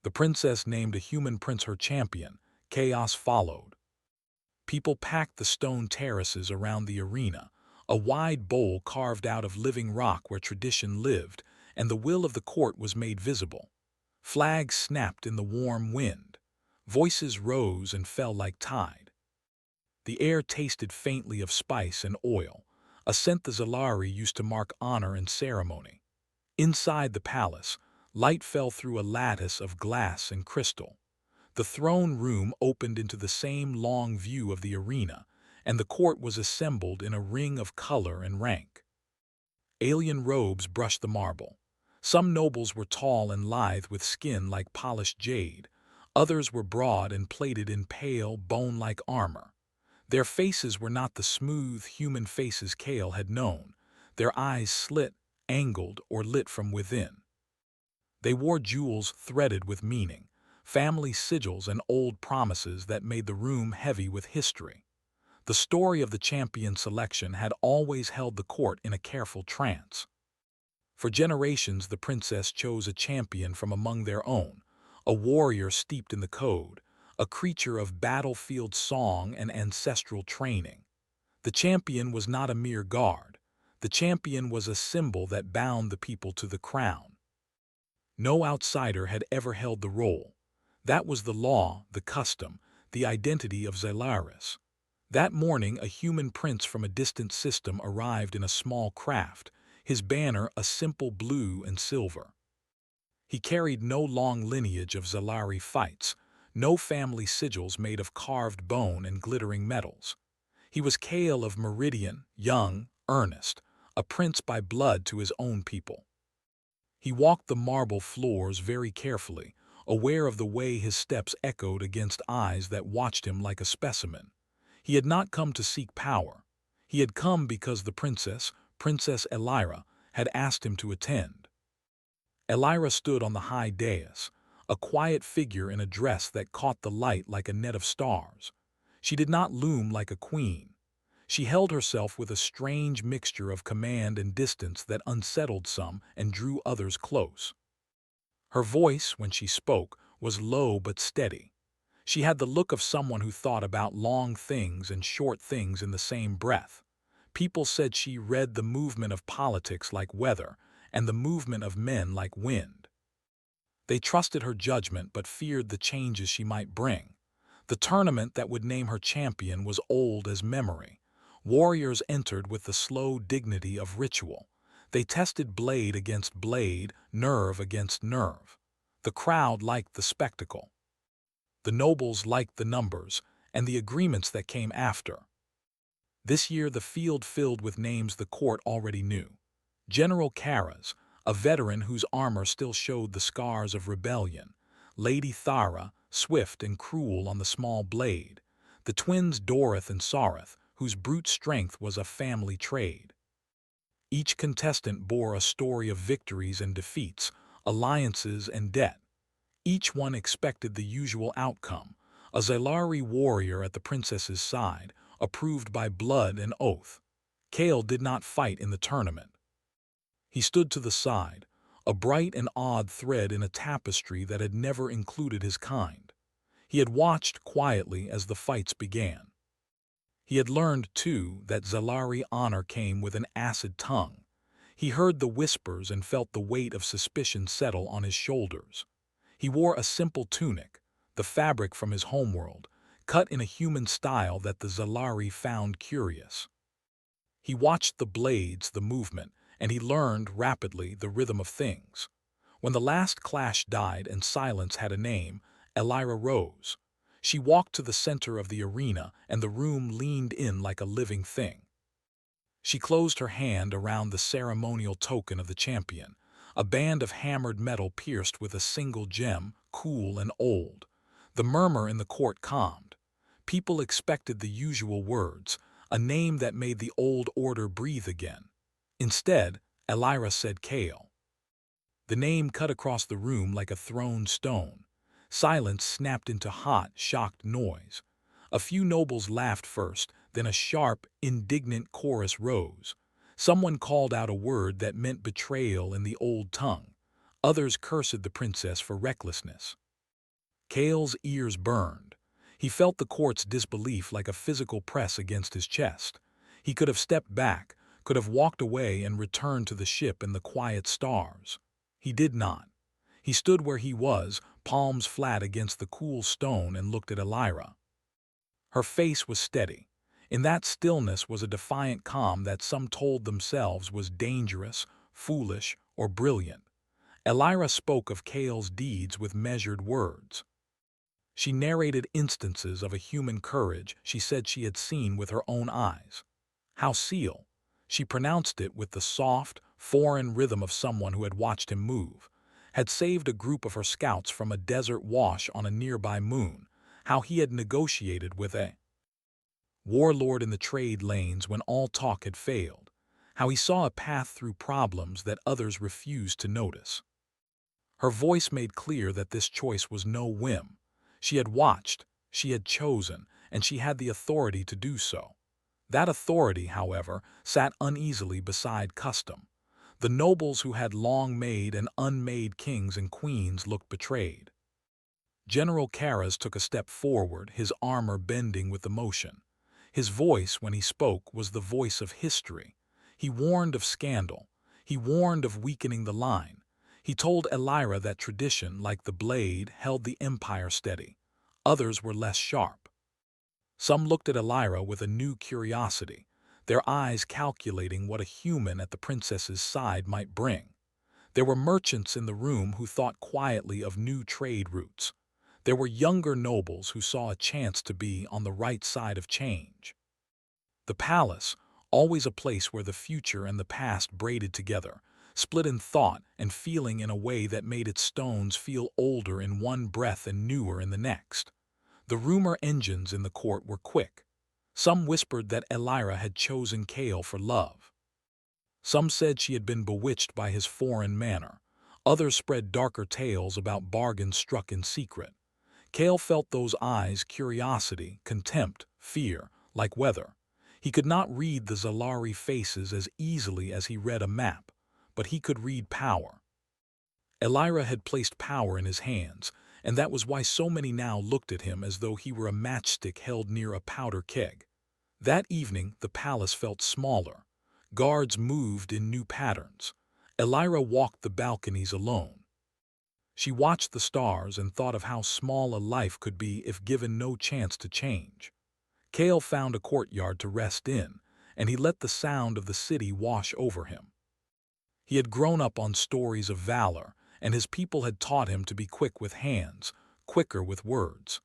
The princess named a human prince her champion. Chaos followed. People packed the stone terraces around the arena, a wide bowl carved out of living rock where tradition lived, and the will of the court was made visible. Flags snapped in the warm wind. Voices rose and fell like tide. The air tasted faintly of spice and oil, a scent the Zalari used to mark honor and ceremony. Inside the palace, light fell through a lattice of glass and crystal. The throne room opened into the same long view of the arena, and the court was assembled in a ring of color and rank. Alien robes brushed the marble. Some nobles were tall and lithe with skin like polished jade. Others were broad and plated in pale, bone-like armor. Their faces were not the smooth, human faces Kale had known, their eyes slit, angled, or lit from within. They wore jewels threaded with meaning, family sigils and old promises that made the room heavy with history. The story of the champion selection had always held the court in a careful trance. For generations, the princess chose a champion from among their own, a warrior steeped in the code, a creature of battlefield song and ancestral training. The champion was not a mere guard. The champion was a symbol that bound the people to the crown. No outsider had ever held the role. That was the law, the custom, the identity of Zalaris. That morning, a human prince from a distant system arrived in a small craft, his banner a simple blue and silver. He carried no long lineage of Zalari fights, no family sigils made of carved bone and glittering metals. He was Kale of Meridian, young, earnest, a prince by blood to his own people. He walked the marble floors very carefully, aware of the way his steps echoed against eyes that watched him like a specimen. He had not come to seek power. He had come because the princess, Princess Elira, had asked him to attend. Elira stood on the high dais, a quiet figure in a dress that caught the light like a net of stars. She did not loom like a queen. She held herself with a strange mixture of command and distance that unsettled some and drew others close. Her voice, when she spoke, was low but steady. She had the look of someone who thought about long things and short things in the same breath. People said she read the movement of politics like weather and the movement of men like wind. They trusted her judgment but feared the changes she might bring. The tournament that would name her champion was old as memory. Warriors entered with the slow dignity of ritual. They tested blade against blade, nerve against nerve. The crowd liked the spectacle. The nobles liked the numbers and the agreements that came after. This year the field filled with names the court already knew. General Karas, a veteran whose armor still showed the scars of rebellion. Lady Thara, swift and cruel on the small blade. The twins Dorith and Sareth, whose brute strength was a family trade. Each contestant bore a story of victories and defeats, alliances and debt. Each one expected the usual outcome, a Zalari warrior at the princess's side, approved by blood and oath. Kale did not fight in the tournament. He stood to the side, a bright and odd thread in a tapestry that had never included his kind. He had watched quietly as the fights began. He had learned, too, that Zalari honor came with an acid tongue. He heard the whispers and felt the weight of suspicion settle on his shoulders. He wore a simple tunic, the fabric from his homeworld, cut in a human style that the Zalari found curious. He watched the blades, the movement, and he learned rapidly the rhythm of things. When the last clash died and silence had a name, Elira rose. She walked to the center of the arena, and the room leaned in like a living thing. She closed her hand around the ceremonial token of the champion, a band of hammered metal pierced with a single gem, cool and old. The murmur in the court calmed. People expected the usual words, a name that made the old order breathe again. Instead, Elira said Kale. The name cut across the room like a thrown stone. Silence snapped into hot, shocked noise. A few nobles laughed first, then a sharp, indignant chorus rose. Someone called out a word that meant betrayal in the old tongue. Others cursed the princess for recklessness. Kale's ears burned. He felt the court's disbelief like a physical press against his chest. He could have stepped back, could have walked away and returned to the ship and the quiet stars. He did not. He stood where he was, palms flat against the cool stone, and looked at Elira. Her face was steady. In that stillness was a defiant calm that some told themselves was dangerous, foolish, or brilliant. Elira spoke of Kale's deeds with measured words. She narrated instances of a human courage she said she had seen with her own eyes. How Seal, she pronounced it with the soft, foreign rhythm of someone who had watched him move, had saved a group of her scouts from a desert wash on a nearby moon, how he had negotiated with a warlord in the trade lanes when all talk had failed, how he saw a path through problems that others refused to notice. Her voice made clear that this choice was no whim. She had watched, she had chosen, and she had the authority to do so. That authority, however, sat uneasily beside custom. The nobles who had long made and unmade kings and queens looked betrayed. General Karras took a step forward, his armor bending with emotion. His voice, when he spoke, was the voice of history. He warned of scandal. He warned of weakening the line. He told Elira that tradition, like the blade, held the empire steady. Others were less sharp. Some looked at Elira with a new curiosity, their eyes calculating what a human at the princess's side might bring. There were merchants in the room who thought quietly of new trade routes. There were younger nobles who saw a chance to be on the right side of change. The palace, always a place where the future and the past braided together, split in thought and feeling in a way that made its stones feel older in one breath and newer in the next. The rumor engines in the court were quick. Some whispered that Elira had chosen Kale for love. Some said she had been bewitched by his foreign manner. Others spread darker tales about bargains struck in secret. Kale felt those eyes, curiosity, contempt, fear, like weather. He could not read the Zalari faces as easily as he read a map, but he could read power. Elira had placed power in his hands, and that was why so many now looked at him as though he were a matchstick held near a powder keg. That evening, the palace felt smaller. Guards moved in new patterns. Elira walked the balconies alone. She watched the stars and thought of how small a life could be if given no chance to change. Kale found a courtyard to rest in, and he let the sound of the city wash over him. He had grown up on stories of valor, and his people had taught him to be quick with hands, quicker with words.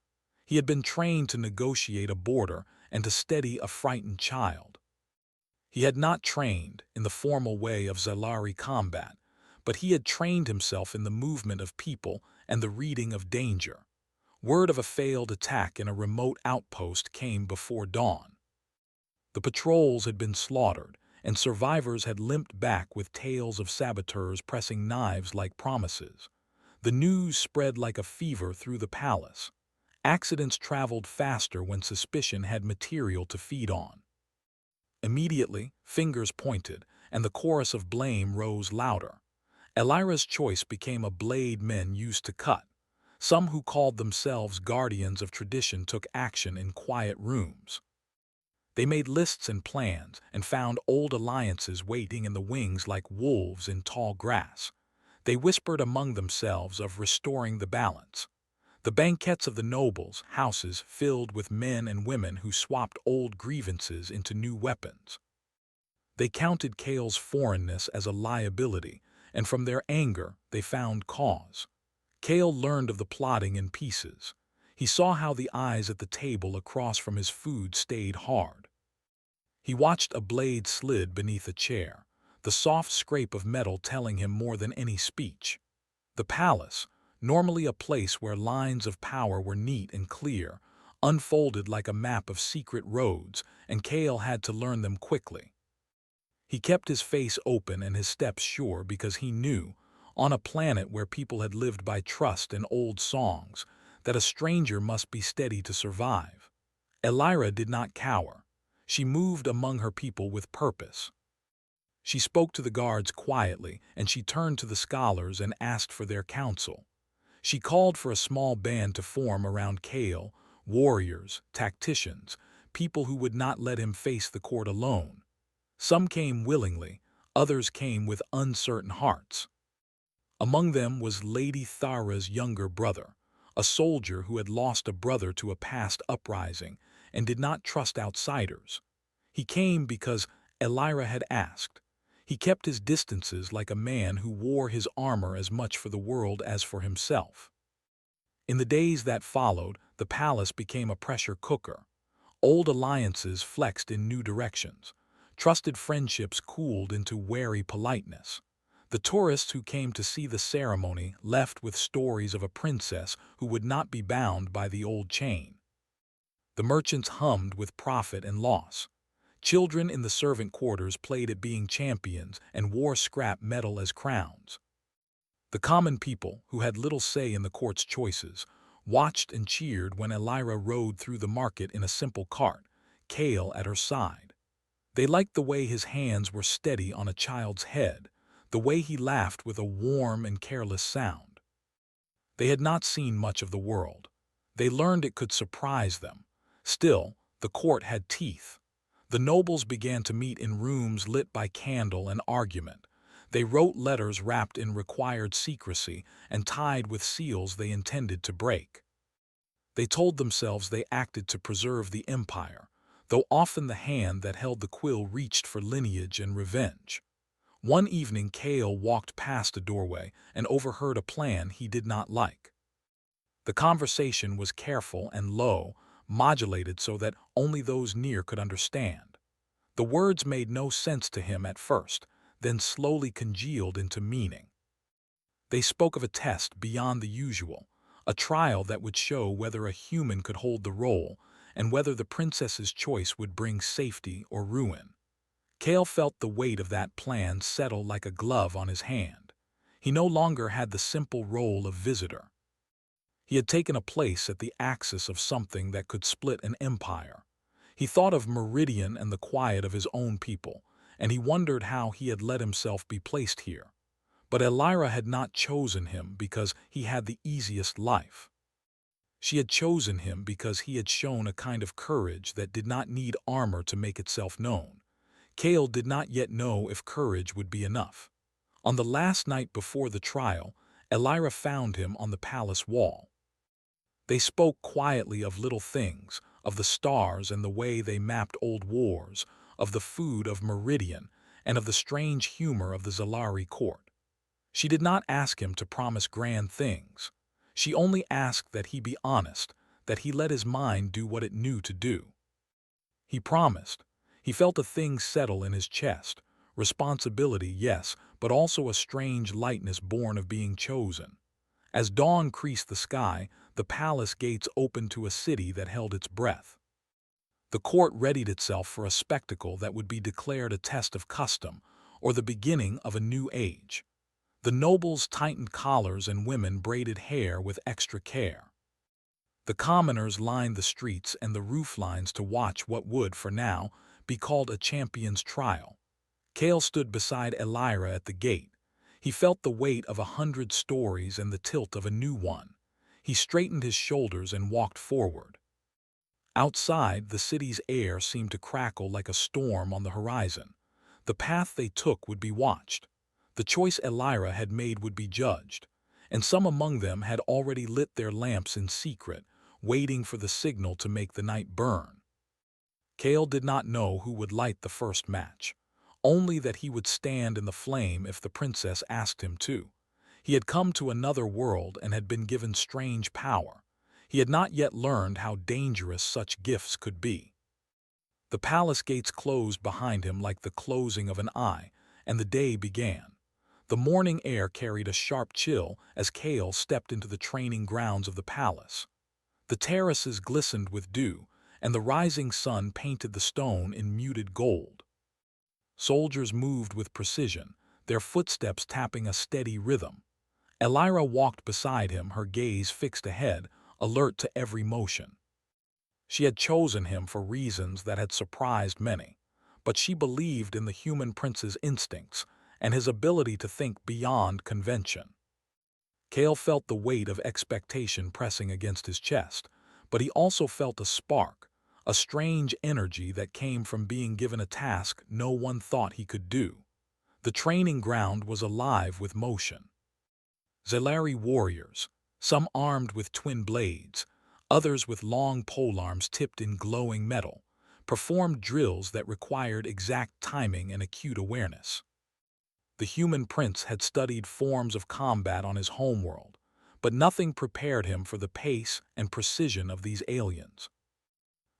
He had been trained to negotiate a border and to steady a frightened child. He had not trained in the formal way of Zalari combat, but he had trained himself in the movement of people and the reading of danger. Word of a failed attack in a remote outpost came before dawn. The patrols had been slaughtered, and survivors had limped back with tales of saboteurs pressing knives like promises. The news spread like a fever through the palace. Accidents traveled faster when suspicion had material to feed on. Immediately, fingers pointed, and the chorus of blame rose louder. Elira's choice became a blade men used to cut. Some who called themselves guardians of tradition took action in quiet rooms. They made lists and plans and found old alliances waiting in the wings like wolves in tall grass. They whispered among themselves of restoring the balance. The banquets of the nobles' houses filled with men and women who swapped old grievances into new weapons. They counted Kale's foreignness as a liability, and from their anger they found cause. Kale learned of the plotting in pieces. He saw how the eyes at the table across from his food stayed hard. He watched a blade slid beneath a chair, the soft scrape of metal telling him more than any speech. The palace, normally a place where lines of power were neat and clear, unfolded like a map of secret roads, and Kale had to learn them quickly. He kept his face open and his steps sure because he knew, on a planet where people had lived by trust and old songs, that a stranger must be steady to survive. Elira did not cower. She moved among her people with purpose. She spoke to the guards quietly, and she turned to the scholars and asked for their counsel. She called for a small band to form around Kale, warriors, tacticians, people who would not let him face the court alone. Some came willingly, others came with uncertain hearts. Among them was Lady Thara's younger brother, a soldier who had lost a brother to a past uprising and did not trust outsiders. He came because Elira had asked. He kept his distances like a man who wore his armor as much for the world as for himself. In the days that followed, the palace became a pressure cooker. Old alliances flexed in new directions. Trusted friendships cooled into wary politeness. The tourists who came to see the ceremony left with stories of a princess who would not be bound by the old chain. The merchants hummed with profit and loss. Children in the servant quarters played at being champions and wore scrap metal as crowns. The common people, who had little say in the court's choices, watched and cheered when Elira rode through the market in a simple cart, Kale at her side. They liked the way his hands were steady on a child's head, the way he laughed with a warm and careless sound. They had not seen much of the world. They learned it could surprise them. Still, the court had teeth. The nobles began to meet in rooms lit by candle and argument. They wrote letters wrapped in required secrecy and tied with seals they intended to break. They told themselves they acted to preserve the empire, though often the hand that held the quill reached for lineage and revenge. One evening Kale walked past a doorway and overheard a plan he did not like. The conversation was careful and low, modulated so that only those near could understand. The words made no sense to him at first, then slowly congealed into meaning. They spoke of a test beyond the usual, a trial that would show whether a human could hold the role and whether the princess's choice would bring safety or ruin. Kale felt the weight of that plan settle like a glove on his hand. He no longer had the simple role of visitor. He had taken a place at the axis of something that could split an empire. He thought of Meridian and the quiet of his own people, and he wondered how he had let himself be placed here. But Elira had not chosen him because he had the easiest life. She had chosen him because he had shown a kind of courage that did not need armor to make itself known. Kale did not yet know if courage would be enough. On the last night before the trial, Elira found him on the palace wall. They spoke quietly of little things, of the stars and the way they mapped old wars, of the food of Meridian, and of the strange humor of the Zalari court. She did not ask him to promise grand things. She only asked that he be honest, that he let his mind do what it knew to do. He promised. He felt a thing settle in his chest. Responsibility, yes, but also a strange lightness born of being chosen. As dawn creased the sky, the palace gates opened to a city that held its breath. The court readied itself for a spectacle that would be declared a test of custom, or the beginning of a new age. The nobles tightened collars and women braided hair with extra care. The commoners lined the streets and the rooflines to watch what would, for now, be called a champion's trial. Kale stood beside Elira at the gate. He felt the weight of 100 stories and the tilt of a new one. He straightened his shoulders and walked forward. Outside, the city's air seemed to crackle like a storm on the horizon. The path they took would be watched. The choice Elira had made would be judged, and some among them had already lit their lamps in secret, waiting for the signal to make the night burn. Kale did not know who would light the first match, only that he would stand in the flame if the princess asked him to. He had come to another world and had been given strange power. He had not yet learned how dangerous such gifts could be. The palace gates closed behind him like the closing of an eye, and the day began. The morning air carried a sharp chill as Kale stepped into the training grounds of the palace. The terraces glistened with dew, and the rising sun painted the stone in muted gold. Soldiers moved with precision, their footsteps tapping a steady rhythm. Elira walked beside him, her gaze fixed ahead, alert to every motion. She had chosen him for reasons that had surprised many, but she believed in the human prince's instincts and his ability to think beyond convention. Kale felt the weight of expectation pressing against his chest, but he also felt a spark, a strange energy that came from being given a task no one thought he could do. The training ground was alive with motion. Zelari warriors, some armed with twin blades, others with long polearms tipped in glowing metal, performed drills that required exact timing and acute awareness. The human prince had studied forms of combat on his homeworld, but nothing prepared him for the pace and precision of these aliens.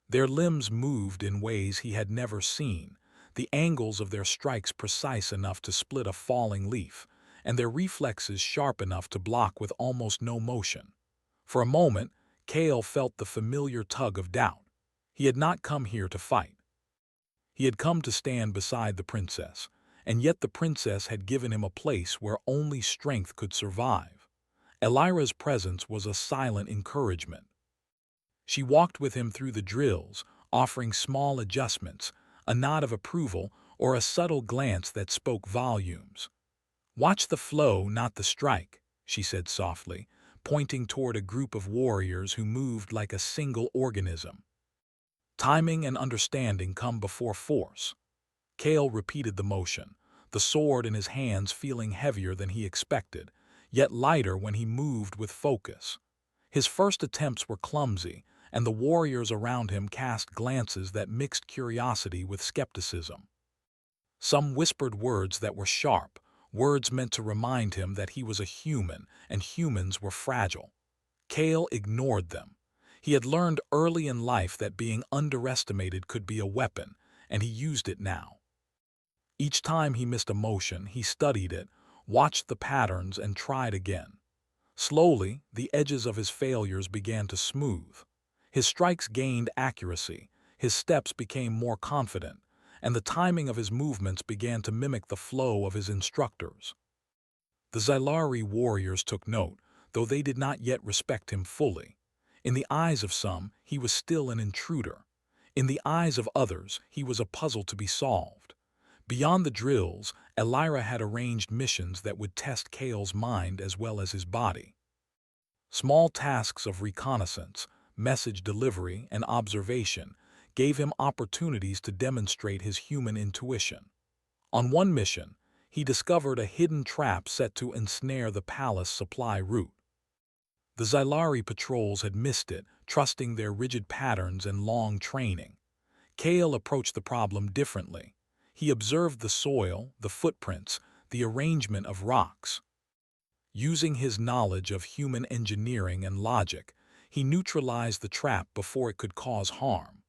Their limbs moved in ways he had never seen, the angles of their strikes precise enough to split a falling leaf, and their reflexes sharp enough to block with almost no motion. For a moment, Kale felt the familiar tug of doubt. He had not come here to fight. He had come to stand beside the princess, and yet the princess had given him a place where only strength could survive. Elira's presence was a silent encouragement. She walked with him through the drills, offering small adjustments, a nod of approval, or a subtle glance that spoke volumes. "Watch the flow, not the strike," she said softly, pointing toward a group of warriors who moved like a single organism. Timing and understanding come before force. Kale repeated the motion, the sword in his hands feeling heavier than he expected, yet lighter when he moved with focus. His first attempts were clumsy, and the warriors around him cast glances that mixed curiosity with skepticism. Some whispered words that were sharp, words meant to remind him that he was a human and humans were fragile. Kale ignored them. He had learned early in life that being underestimated could be a weapon, and he used it now. Each time he missed a motion, he studied it, watched the patterns, and tried again. Slowly, the edges of his failures began to smooth. His strikes gained accuracy, his steps became more confident, and the timing of his movements began to mimic the flow of his instructors. The Zelari warriors took note, though they did not yet respect him fully. In the eyes of some, he was still an intruder. In the eyes of others, he was a puzzle to be solved. Beyond the drills, Elira had arranged missions that would test Kale's mind as well as his body. Small tasks of reconnaissance, message delivery, and observation gave him opportunities to demonstrate his human intuition. On one mission, he discovered a hidden trap set to ensnare the palace supply route. The Zelari patrols had missed it, trusting their rigid patterns and long training. Kale approached the problem differently. He observed the soil, the footprints, the arrangement of rocks. Using his knowledge of human engineering and logic, he neutralized the trap before it could cause harm.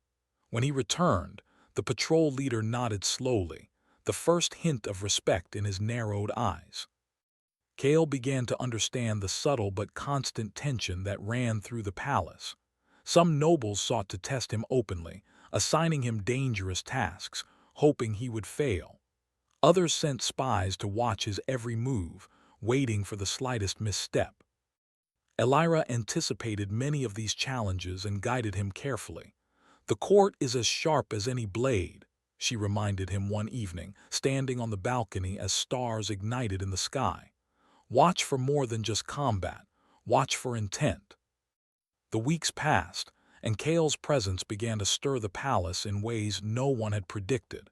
When he returned, the patrol leader nodded slowly, the first hint of respect in his narrowed eyes. Kale began to understand the subtle but constant tension that ran through the palace. Some nobles sought to test him openly, assigning him dangerous tasks, hoping he would fail. Others sent spies to watch his every move, waiting for the slightest misstep. Elira anticipated many of these challenges and guided him carefully. "The court is as sharp as any blade," she reminded him one evening, standing on the balcony as stars ignited in the sky. "Watch for more than just combat. Watch for intent." The weeks passed, and Kale's presence began to stir the palace in ways no one had predicted.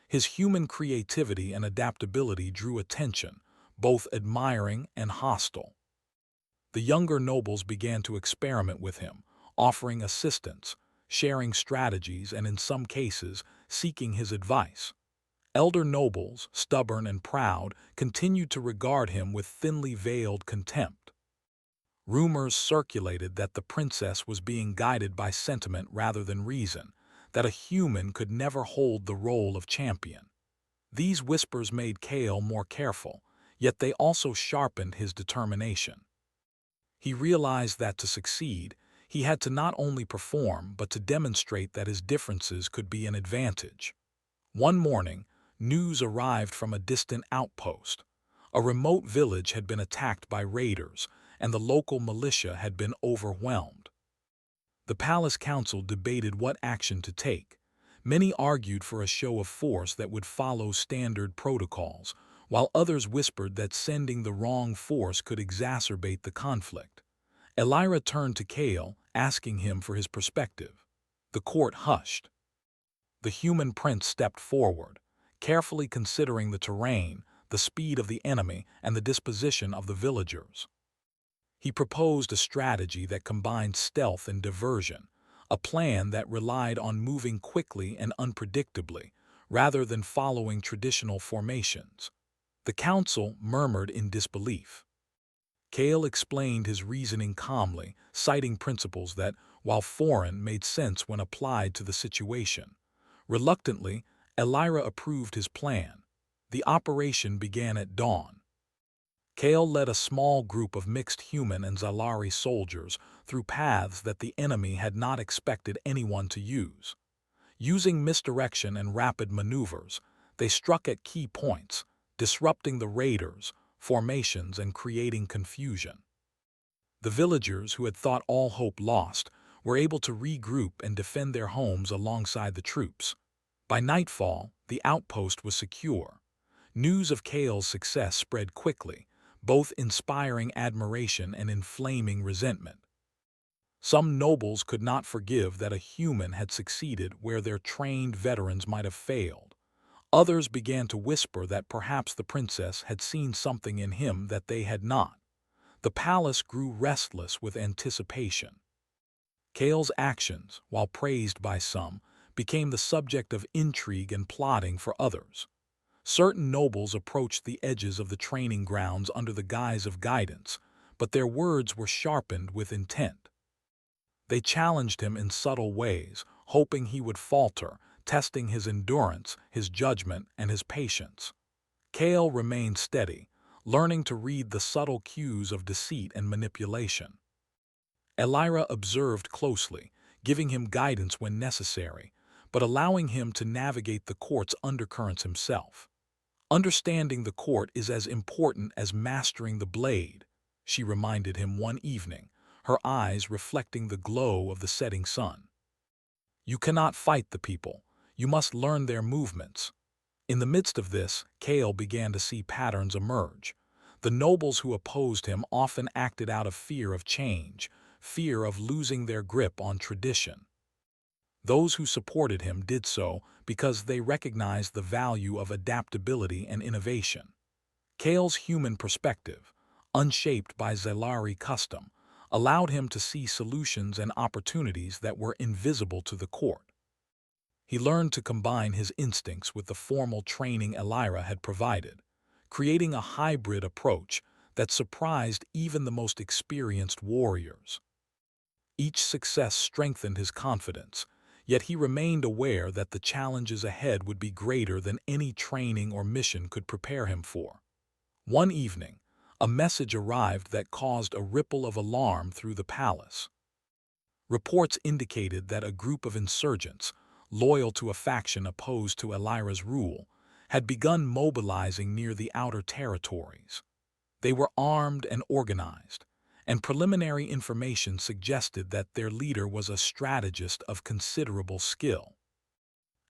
His human creativity and adaptability drew attention, both admiring and hostile. The younger nobles began to experiment with him, offering assistance, sharing strategies, and in some cases, seeking his advice. Elder nobles, stubborn and proud, continued to regard him with thinly veiled contempt. Rumors circulated that the princess was being guided by sentiment rather than reason, that a human could never hold the role of champion. These whispers made Kale more careful, yet they also sharpened his determination. He realized that to succeed, he had to not only perform but to demonstrate that his differences could be an advantage. One morning, news arrived from a distant outpost. A remote village had been attacked by raiders, and the local militia had been overwhelmed. The palace council debated what action to take. Many argued for a show of force that would follow standard protocols, while others whispered that sending the wrong force could exacerbate the conflict. Elira turned to Kale, asking him for his perspective. The court hushed. The human prince stepped forward, carefully considering the terrain, the speed of the enemy, and the disposition of the villagers. He proposed a strategy that combined stealth and diversion, a plan that relied on moving quickly and unpredictably, rather than following traditional formations. The council murmured in disbelief. Kale explained his reasoning calmly, citing principles that, while foreign, made sense when applied to the situation. Reluctantly, Elira approved his plan. The operation began at dawn. Kale led a small group of mixed human and Zalari soldiers through paths that the enemy had not expected anyone to use. Using misdirection and rapid maneuvers, they struck at key points, disrupting the raiders' formations and creating confusion. The villagers, who had thought all hope lost, were able to regroup and defend their homes alongside the troops. By nightfall, the outpost was secure. News of Kale's success spread quickly, both inspiring admiration and inflaming resentment. Some nobles could not forgive that a human had succeeded where their trained veterans might have failed. Others began to whisper that perhaps the princess had seen something in him that they had not. The palace grew restless with anticipation. Kale's actions, while praised by some, became the subject of intrigue and plotting for others. Certain nobles approached the edges of the training grounds under the guise of guidance, but their words were sharpened with intent. They challenged him in subtle ways, hoping he would falter, testing his endurance, his judgment, and his patience. Kale remained steady, learning to read the subtle cues of deceit and manipulation. Elira observed closely, giving him guidance when necessary, but allowing him to navigate the court's undercurrents himself. "Understanding the court is as important as mastering the blade," she reminded him one evening, her eyes reflecting the glow of the setting sun. "You cannot fight the people. You must learn their movements." In the midst of this, Kale began to see patterns emerge. The nobles who opposed him often acted out of fear of change, fear of losing their grip on tradition. Those who supported him did so because they recognized the value of adaptability and innovation. Kale's human perspective, unshaped by Zalari custom, allowed him to see solutions and opportunities that were invisible to the court. He learned to combine his instincts with the formal training Elira had provided, creating a hybrid approach that surprised even the most experienced warriors. Each success strengthened his confidence, yet he remained aware that the challenges ahead would be greater than any training or mission could prepare him for. One evening, a message arrived that caused a ripple of alarm through the palace. Reports indicated that a group of insurgents, loyal to a faction opposed to Elira's rule, had begun mobilizing near the outer territories. They were armed and organized, and preliminary information suggested that their leader was a strategist of considerable skill.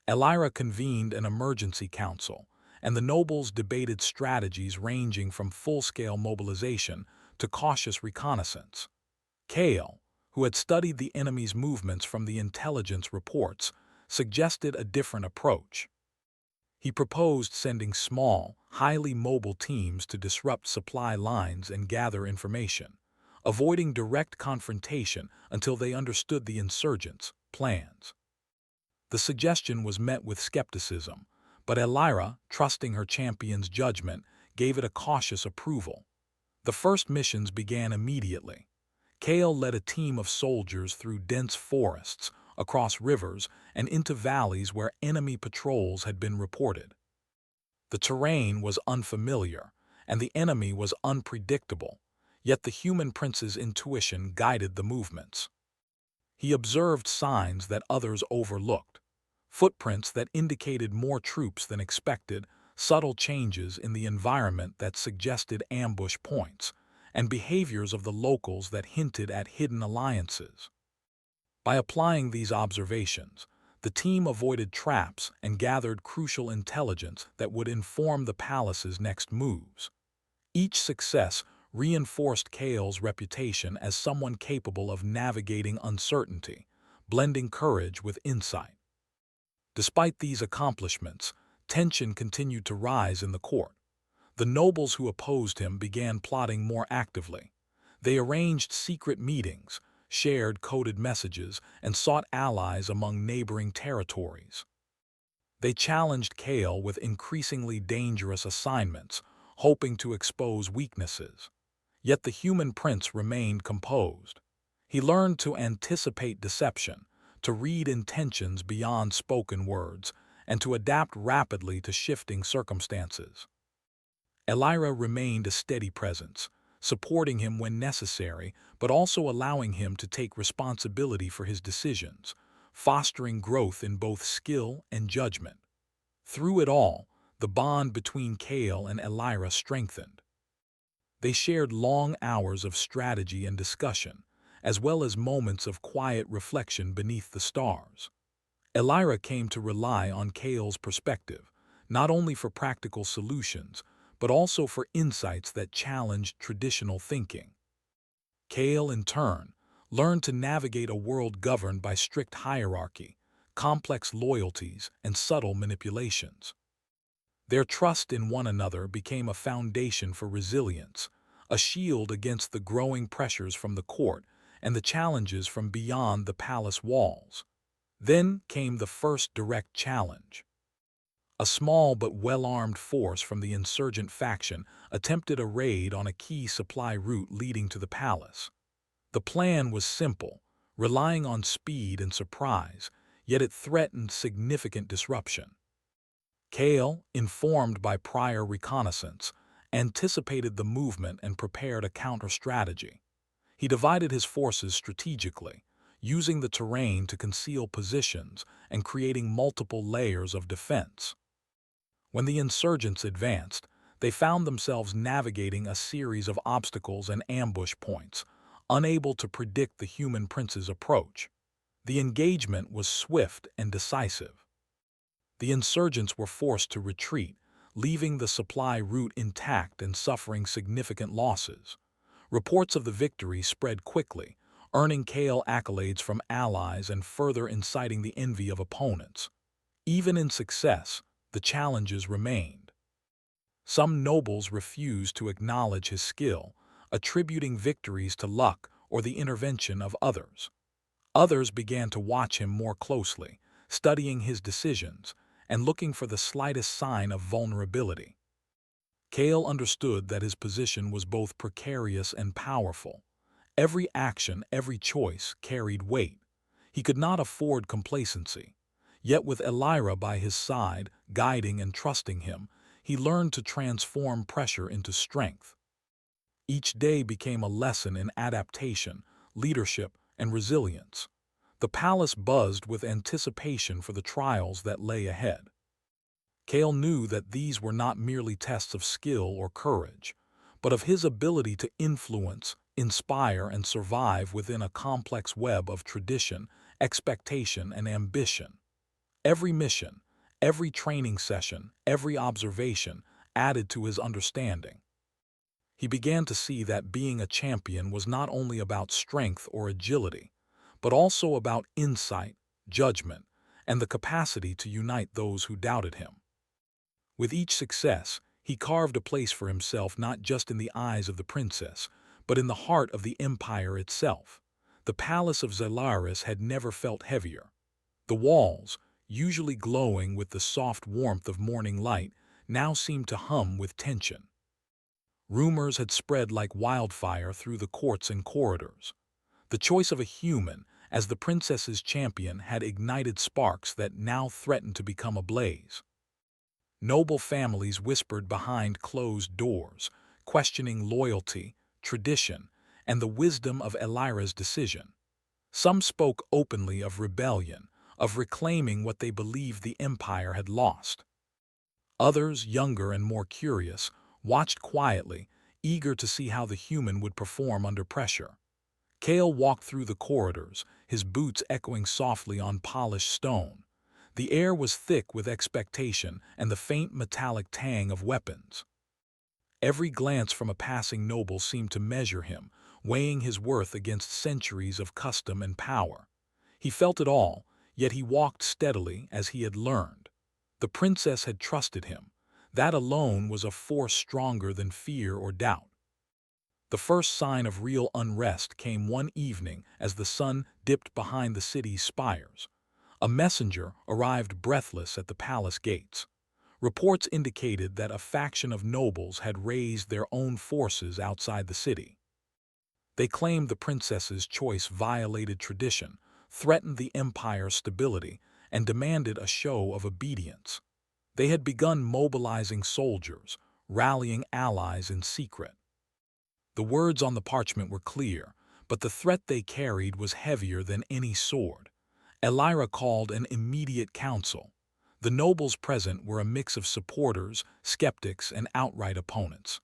Elira convened an emergency council, and the nobles debated strategies ranging from full-scale mobilization to cautious reconnaissance. Kale, who had studied the enemy's movements from the intelligence reports, suggested a different approach. He proposed sending small, highly mobile teams to disrupt supply lines and gather information, avoiding direct confrontation until they understood the insurgents' plans. The suggestion was met with skepticism, but Elira, trusting her champion's judgment, gave it a cautious approval. The first missions began immediately. Kale led a team of soldiers through dense forests, across rivers, and into valleys where enemy patrols had been reported. The terrain was unfamiliar, and the enemy was unpredictable, yet the human prince's intuition guided the movements. He observed signs that others overlooked, footprints that indicated more troops than expected, subtle changes in the environment that suggested ambush points, and behaviors of the locals that hinted at hidden alliances. By applying these observations, The team avoided traps and gathered crucial intelligence that would inform the palace's next moves. Each success reinforced Kale's reputation as someone capable of navigating uncertainty, blending courage with insight. Despite these accomplishments, tension continued to rise in the court. The nobles who opposed him began plotting more actively. They arranged secret meetings, shared coded messages, and sought allies among neighboring territories. They challenged Kale with increasingly dangerous assignments, hoping to expose weaknesses. Yet the human prince remained composed. He learned to anticipate deception, to read intentions beyond spoken words, and to adapt rapidly to shifting circumstances. Elira remained a steady presence, supporting him when necessary, but also allowing him to take responsibility for his decisions, fostering growth in both skill and judgment. Through it all, the bond between Kale and Elira strengthened. They shared long hours of strategy and discussion, as well as moments of quiet reflection beneath the stars. Elira came to rely on Kale's perspective, not only for practical solutions, but also for insights that challenged traditional thinking. Kale, in turn, learned to navigate a world governed by strict hierarchy, complex loyalties, and subtle manipulations. Their trust in one another became a foundation for resilience, a shield against the growing pressures from the court and the challenges from beyond the palace walls. Then came the first direct challenge. A small but well-armed force from the insurgent faction attempted a raid on a key supply route leading to the palace. The plan was simple, relying on speed and surprise, yet it threatened significant disruption. Kale, informed by prior reconnaissance, anticipated the movement and prepared a counter-strategy. He divided his forces strategically, using the terrain to conceal positions and creating multiple layers of defense. When the insurgents advanced, they found themselves navigating a series of obstacles and ambush points, unable to predict the human prince's approach. The engagement was swift and decisive. The insurgents were forced to retreat, leaving the supply route intact and suffering significant losses. Reports of the victory spread quickly, earning Kale accolades from allies and further inciting the envy of opponents. Even in success, the challenges remained. Some nobles refused to acknowledge his skill, attributing victories to luck or the intervention of others. Others began to watch him more closely, studying his decisions and looking for the slightest sign of vulnerability. Kale understood that his position was both precarious and powerful. Every action, every choice carried weight. He could not afford complacency. Yet with Elira by his side, guiding and trusting him, he learned to transform pressure into strength. Each day became a lesson in adaptation, leadership, and resilience. The palace buzzed with anticipation for the trials that lay ahead. Kale knew that these were not merely tests of skill or courage, but of his ability to influence, inspire, and survive within a complex web of tradition, expectation, and ambition. Every mission, every training session, every observation added to his understanding. He began to see that being a champion was not only about strength or agility, but also about insight, judgment, and the capacity to unite those who doubted him. With each success, he carved a place for himself not just in the eyes of the princess, but in the heart of the empire itself. The palace of Zelaris had never felt heavier. The walls, usually glowing with the soft warmth of morning light, now seemed to hum with tension. Rumors had spread like wildfire through the courts and corridors. The choice of a human as the princess's champion had ignited sparks that now threatened to become a blaze. Noble families whispered behind closed doors, questioning loyalty, tradition, and the wisdom of Elira's decision. Some spoke openly of rebellion, of reclaiming what they believed the empire had lost. Others, younger and more curious, watched quietly, eager to see how the human would perform under pressure. Kale walked through the corridors, his boots echoing softly on polished stone. The air was thick with expectation and the faint metallic tang of weapons. Every glance from a passing noble seemed to measure him, weighing his worth against centuries of custom and power. He felt it all, yet he walked steadily as he had learned. The princess had trusted him. That alone was a force stronger than fear or doubt. The first sign of real unrest came one evening as the sun dipped behind the city's spires. A messenger arrived breathless at the palace gates. Reports indicated that a faction of nobles had raised their own forces outside the city. They claimed the princess's choice violated tradition, threatened the empire's stability, and demanded a show of obedience. They had begun mobilizing soldiers, rallying allies in secret. The words on the parchment were clear, but the threat they carried was heavier than any sword. Elira called an immediate council. The nobles present were a mix of supporters, skeptics, and outright opponents.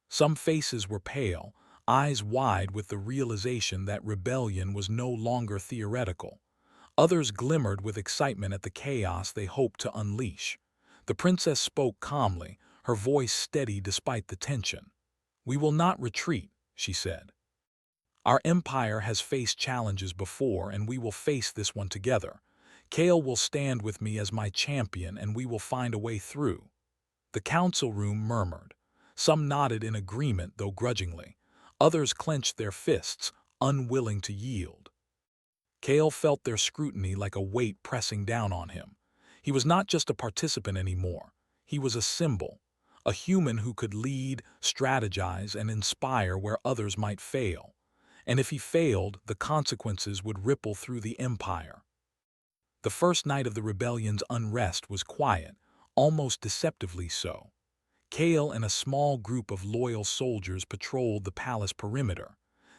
Some faces were pale, eyes wide with the realization that rebellion was no longer theoretical. Others glimmered with excitement at the chaos they hoped to unleash. The princess spoke calmly, her voice steady despite the tension. "We will not retreat," she said. "Our empire has faced challenges before, and we will face this one together. Kale will stand with me as my champion, and we will find a way through." The council room murmured. Some nodded in agreement, though grudgingly. Others clenched their fists, unwilling to yield. Kale felt their scrutiny like a weight pressing down on him. He was not just a participant anymore. He was a symbol, a human who could lead, strategize, and inspire where others might fail. And if he failed, the consequences would ripple through the empire. The first night of the rebellion's unrest was quiet, almost deceptively so. Kale and a small group of loyal soldiers patrolled the palace perimeter.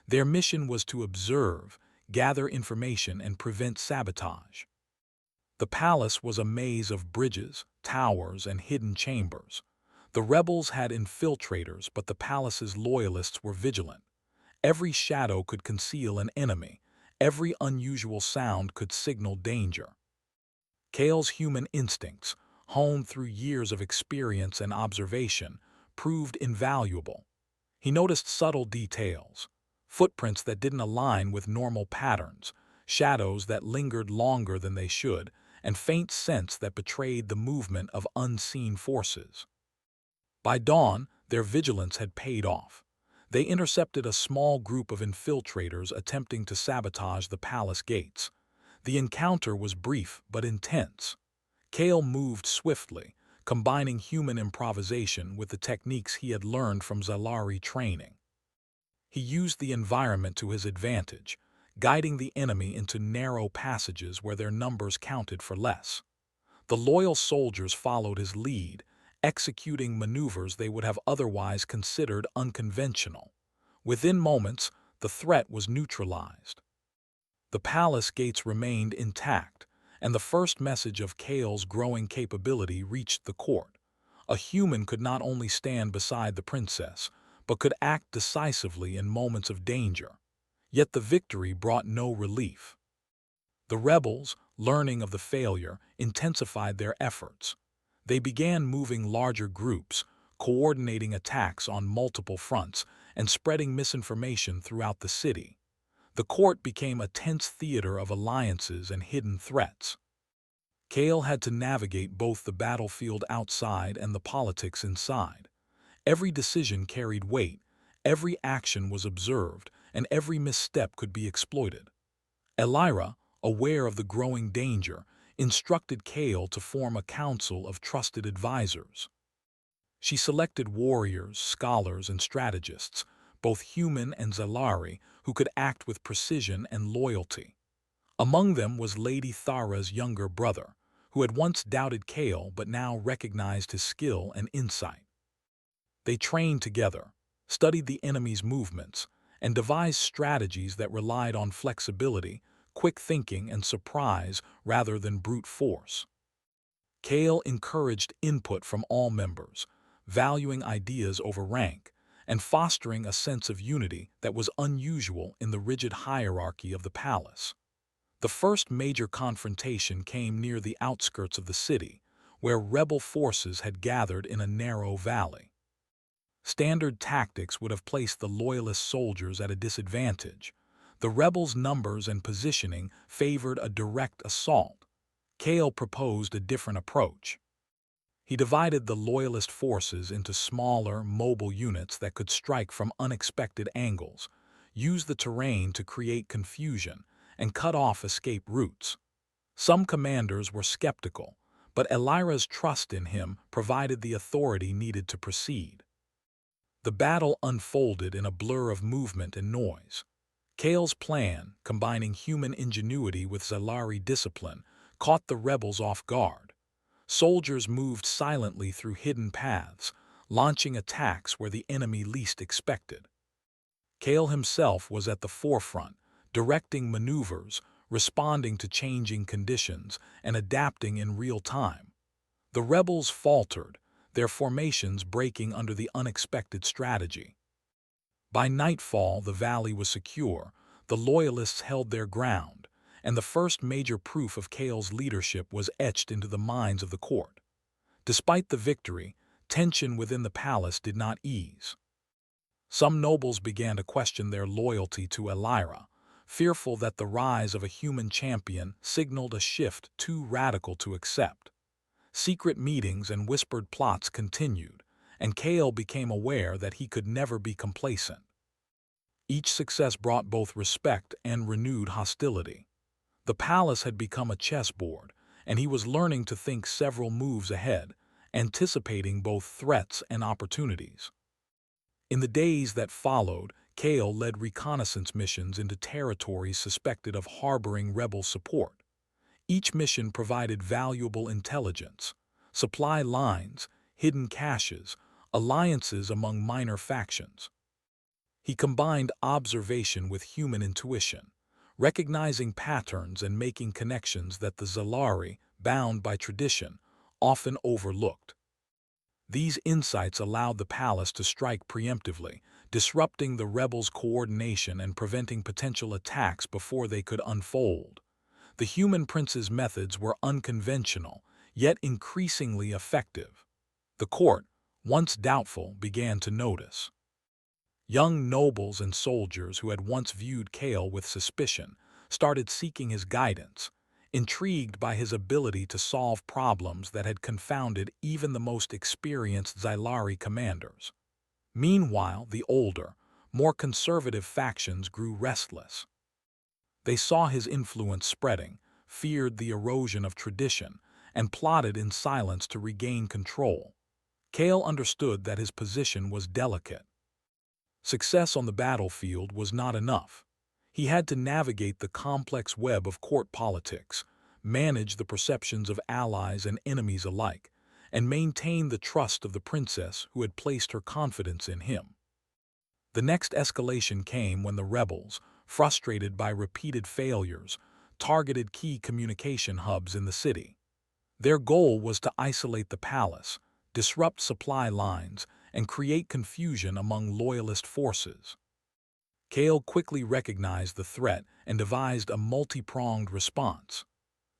Their mission was to observe, gather information, and prevent sabotage. The palace was a maze of bridges, towers, and hidden chambers. The rebels had infiltrators, but the palace's loyalists were vigilant. Every shadow could conceal an enemy. Every unusual sound could signal danger. Kale's human instincts, honed through years of experience and observation, proved invaluable. He noticed subtle details, footprints that didn't align with normal patterns, shadows that lingered longer than they should, and faint scents that betrayed the movement of unseen forces. By dawn, their vigilance had paid off. They intercepted a small group of infiltrators attempting to sabotage the palace gates. The encounter was brief but intense. Kale moved swiftly, combining human improvisation with the techniques he had learned from Zalari training. He used the environment to his advantage, guiding the enemy into narrow passages where their numbers counted for less. The loyal soldiers followed his lead, executing maneuvers they would have otherwise considered unconventional. Within moments, the threat was neutralized. The palace gates remained intact, and the first message of Kale's growing capability reached the court. A human could not only stand beside the princess, but could act decisively in moments of danger. Yet the victory brought no relief. The rebels, learning of the failure, intensified their efforts. They began moving larger groups, coordinating attacks on multiple fronts, and spreading misinformation throughout the city. The court became a tense theater of alliances and hidden threats. Kale had to navigate both the battlefield outside and the politics inside. Every decision carried weight, every action was observed, and every misstep could be exploited. Elira, aware of the growing danger, instructed Kale to form a council of trusted advisors. She selected warriors, scholars, and strategists, both human and Zalari, who could act with precision and loyalty. Among them was Lady Thara's younger brother, who had once doubted Kale but now recognized his skill and insight. They trained together, studied the enemy's movements, and devised strategies that relied on flexibility, quick thinking, and surprise rather than brute force. Kale encouraged input from all members, valuing ideas over rank, and fostering a sense of unity that was unusual in the rigid hierarchy of the palace. The first major confrontation came near the outskirts of the city, where rebel forces had gathered in a narrow valley. Standard tactics would have placed the loyalist soldiers at a disadvantage. The rebels' numbers and positioning favored a direct assault. Kale proposed a different approach. He divided the loyalist forces into smaller, mobile units that could strike from unexpected angles, use the terrain to create confusion, and cut off escape routes. Some commanders were skeptical, but Elira's trust in him provided the authority needed to proceed. The battle unfolded in a blur of movement and noise. Kale's plan, combining human ingenuity with Zalari discipline, caught the rebels off guard. Soldiers moved silently through hidden paths, launching attacks where the enemy least expected. Kale himself was at the forefront, directing maneuvers, responding to changing conditions, and adapting in real time. The rebels faltered, their formations breaking under the unexpected strategy. By nightfall, the valley was secure, the Loyalists held their ground, and the first major proof of Kale's leadership was etched into the minds of the court. Despite the victory, tension within the palace did not ease. Some nobles began to question their loyalty to Elira, fearful that the rise of a human champion signaled a shift too radical to accept. Secret meetings and whispered plots continued, and Kale became aware that he could never be complacent. Each success brought both respect and renewed hostility. The palace had become a chessboard, and he was learning to think several moves ahead, anticipating both threats and opportunities. In the days that followed, Kale led reconnaissance missions into territories suspected of harboring rebel support. Each mission provided valuable intelligence, supply lines, hidden caches, alliances among minor factions. He combined observation with human intuition, recognizing patterns and making connections that the Zalari, bound by tradition, often overlooked. These insights allowed the palace to strike preemptively, disrupting the rebels' coordination and preventing potential attacks before they could unfold. The human prince's methods were unconventional, yet increasingly effective. The court, once doubtful, began to notice. Young nobles and soldiers who had once viewed Kale with suspicion started seeking his guidance, intrigued by his ability to solve problems that had confounded even the most experienced Zalari commanders. Meanwhile, the older, more conservative factions grew restless. They saw his influence spreading, feared the erosion of tradition, and plotted in silence to regain control. Kale understood that his position was delicate. Success on the battlefield was not enough. He had to navigate the complex web of court politics, manage the perceptions of allies and enemies alike, and maintain the trust of the princess who had placed her confidence in him. The next escalation came when the rebels, frustrated by repeated failures, targeted key communication hubs in the city. Their goal was to isolate the palace, disrupt supply lines, and create confusion among loyalist forces. Kale quickly recognized the threat and devised a multi-pronged response.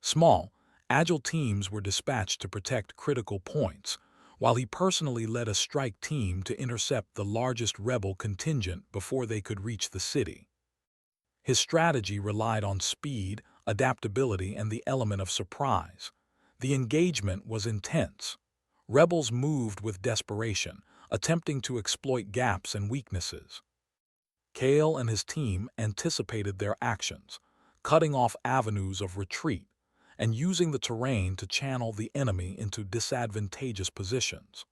Small, agile teams were dispatched to protect critical points, while he personally led a strike team to intercept the largest rebel contingent before they could reach the city. His strategy relied on speed, adaptability, and the element of surprise. The engagement was intense. Rebels moved with desperation, attempting to exploit gaps and weaknesses. Kale and his team anticipated their actions, cutting off avenues of retreat and using the terrain to channel the enemy into disadvantageous positions.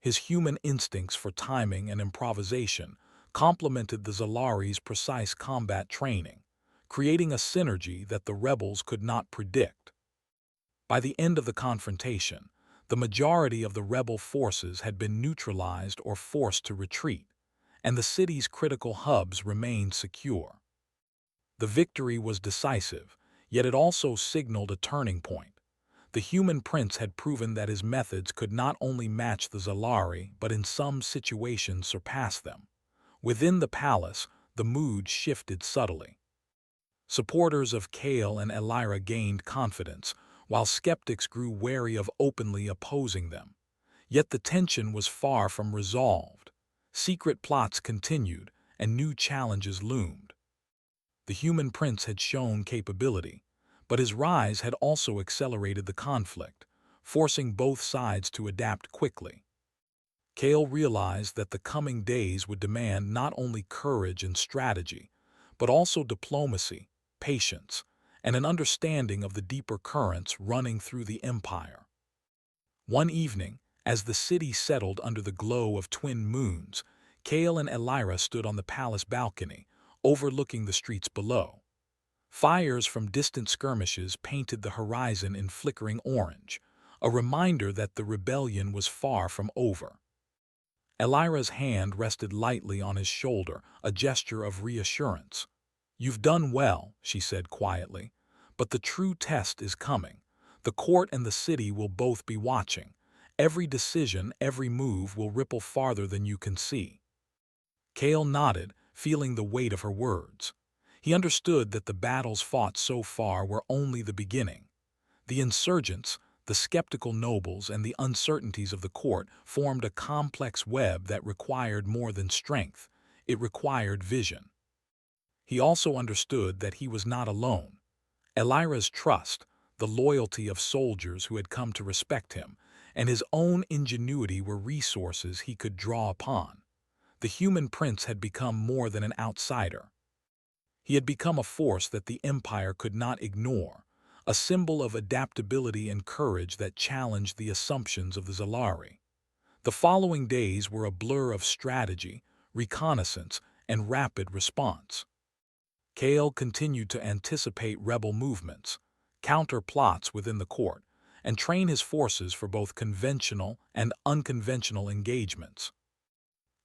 His human instincts for timing and improvisation complemented the Zalari's precise combat training, creating a synergy that the rebels could not predict. By the end of the confrontation, the majority of the rebel forces had been neutralized or forced to retreat, and the city's critical hubs remained secure. The victory was decisive, yet it also signaled a turning point. The human prince had proven that his methods could not only match the Zalari, but in some situations surpass them. Within the palace, the mood shifted subtly. Supporters of Kale and Elira gained confidence, while skeptics grew wary of openly opposing them. Yet the tension was far from resolved. Secret plots continued, and new challenges loomed. The human prince had shown capability, but his rise had also accelerated the conflict, forcing both sides to adapt quickly. Kale realized that the coming days would demand not only courage and strategy, but also diplomacy, patience, and an understanding of the deeper currents running through the empire. One evening, as the city settled under the glow of twin moons, Kale and Elira stood on the palace balcony, overlooking the streets below. Fires from distant skirmishes painted the horizon in flickering orange, a reminder that the rebellion was far from over. Elira's hand rested lightly on his shoulder, a gesture of reassurance. "You've done well," she said quietly, "but the true test is coming. The court and the city will both be watching. Every decision, every move will ripple farther than you can see." Kale nodded, feeling the weight of her words. He understood that the battles fought so far were only the beginning. The insurgents, the skeptical nobles, and the uncertainties of the court formed a complex web that required more than strength. It required vision. He also understood that he was not alone. Elira's trust, the loyalty of soldiers who had come to respect him, and his own ingenuity were resources he could draw upon. The human prince had become more than an outsider. He had become a force that the empire could not ignore, a symbol of adaptability and courage that challenged the assumptions of the Zalari. The following days were a blur of strategy, reconnaissance, and rapid response. Kale continued to anticipate rebel movements, counter plots within the court, and train his forces for both conventional and unconventional engagements.